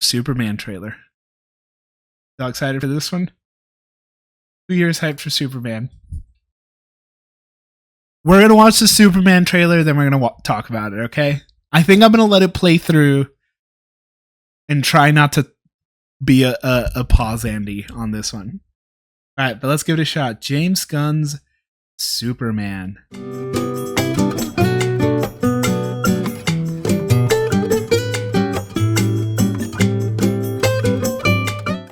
Superman trailer. Y'all excited for this one? 2 years hyped for Superman. We're going to watch the Superman trailer, then we're going to talk about it, okay? I think I'm going to let it play through and try not to be a pause Andy on this one. All right, but let's give it a shot. James Gunn's Superman.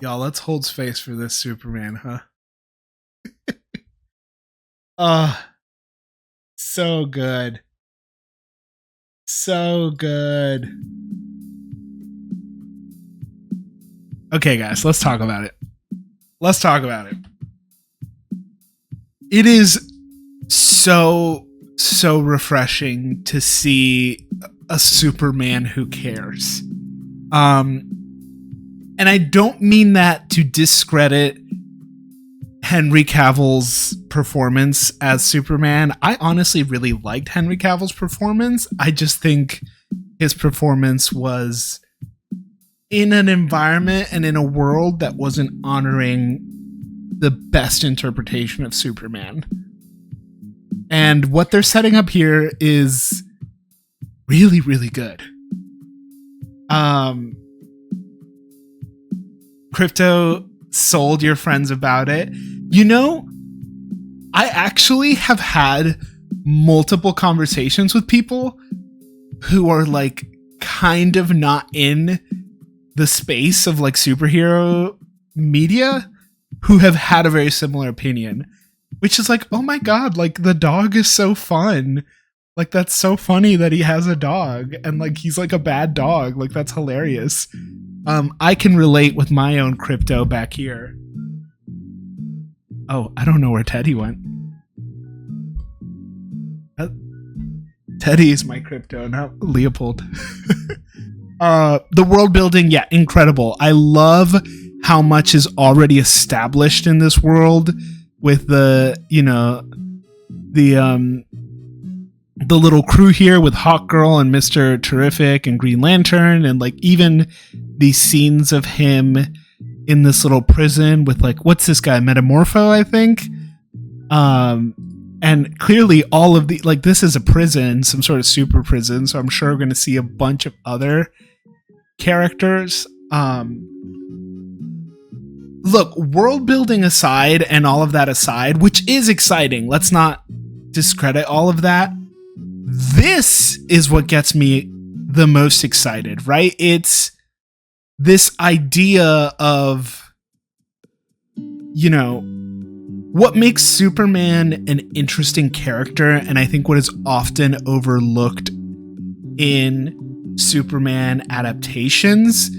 Y'all, let's hold space for this Superman, huh? So good. So good. Okay, guys, let's talk about it. Let's talk about it. It is so refreshing to see a Superman who cares. And I don't mean that to discredit Henry Cavill's performance as Superman. I honestly really liked Henry Cavill's performance. I just think his performance was in an environment and in a world that wasn't honoring the best interpretation of Superman. And what they're setting up here is really, really good. Crypto sold your friends about it. You know, I actually have had multiple conversations with people who are like kind of not in the space of like superhero media who have had a very similar opinion, which is like, oh my God, like the dog is so fun. Like, that's so funny that he has a dog and like, he's like a bad dog. Like, that's hilarious. I can relate with my own Crypto back here. Oh, I don't know where Teddy went. Teddy is my Crypto, not Leopold. The world building, yeah, incredible. I love how much is already established in this world with the, you know, the little crew here with Hawkgirl and Mr. Terrific and Green Lantern, and like even these scenes of him in this little prison with like, what's this guy, Metamorpho, I think. And clearly all of the, like, this is a prison, some sort of super prison, so I'm sure we're going to see a bunch of other characters. Look, world building aside and all of that aside, which is exciting, let's not discredit all of that. This is what gets me the most excited, right? It's this idea of, you know, what makes Superman an interesting character, and I think what is often overlooked in Superman adaptations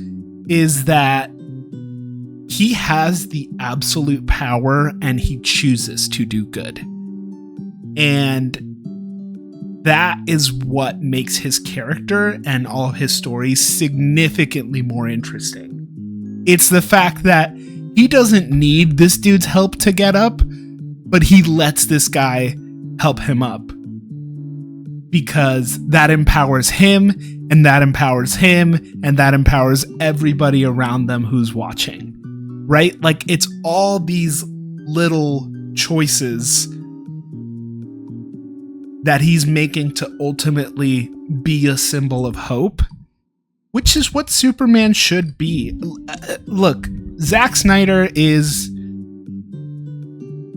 is that he has the absolute power and he chooses to do good. And that is what makes his character and all of his stories significantly more interesting. It's the fact that he doesn't need this dude's help to get up, but he lets this guy help him up. Because that empowers him, and that empowers him, and that empowers everybody around them who's watching. Right? Like, it's all these little choices that he's making to ultimately be a symbol of hope, which is what Superman should be. Look, Zack Snyder is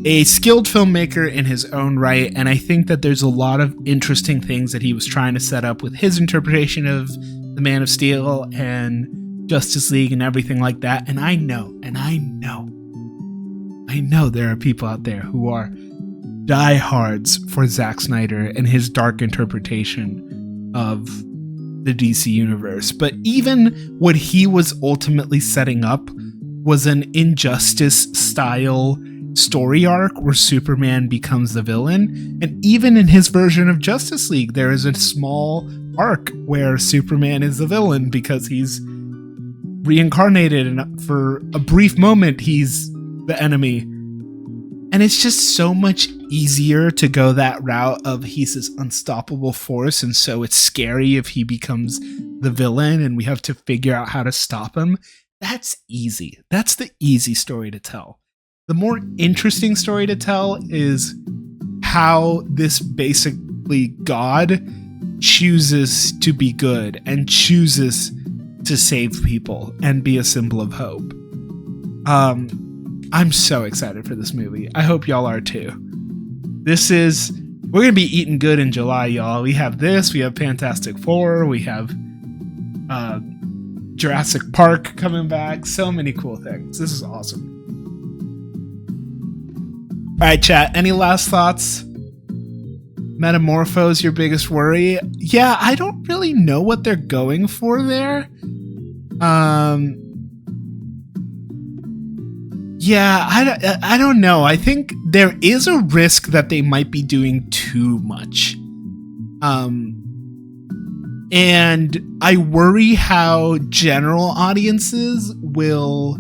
a skilled filmmaker in his own right, and I think that there's a lot of interesting things that he was trying to set up with his interpretation of the Man of Steel and Justice League and everything like that. And I know there are people out there who are diehards for Zack Snyder and his dark interpretation of the DC universe. But even what he was ultimately setting up was an Injustice style story arc where Superman becomes the villain. And even in his version of Justice League, there is a small arc where Superman is the villain because he's reincarnated, and for a brief moment he's the enemy. And it's just so much easier to go that route of he's this unstoppable force, and so it's scary if he becomes the villain and we have to figure out how to stop him. That's easy. That's the easy story to tell. The more interesting story to tell is how this basically God chooses to be good and chooses to save people and be a symbol of hope. I'm so excited for this movie. I hope y'all are too. We're gonna be eating good in July, y'all. We have this, we have Fantastic Four, we have Jurassic Park coming back. So many cool things. This is awesome. All right, chat. Any last thoughts? Metamorphose, your biggest worry? Yeah, I don't really know what they're going for there. Yeah, I don't know. I think there is a risk that they might be doing too much. And I worry how general audiences will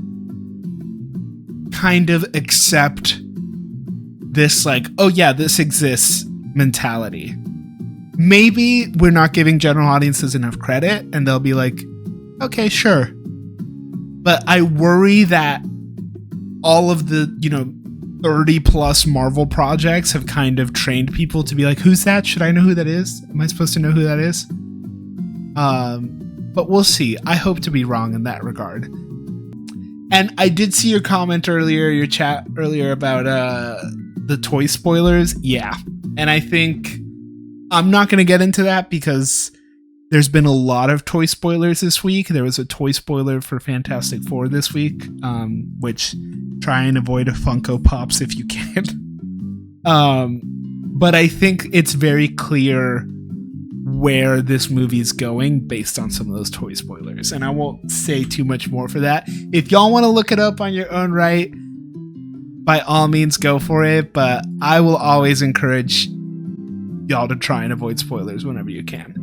kind of accept this, like, oh yeah, this exists mentality. Maybe we're not giving general audiences enough credit and they'll be like, okay, sure. But I worry that all of the, 30 plus Marvel projects have kind of trained people to be like, who's that? Should I know who that is? Am I supposed to know who that is? But we'll see. I hope to be wrong in that regard. And I did see your comment earlier, your chat earlier about the toy spoilers. Yeah. And I think I'm not going to get into that because there's been a lot of toy spoilers this week. There was a toy spoiler for Fantastic Four this week, which try and avoid a Funko Pops if you can. But I think it's very clear where this movie is going based on some of those toy spoilers. And I won't say too much more for that. If y'all want to look it up on your own right, by all means go for it. But I will always encourage y'all to try and avoid spoilers whenever you can.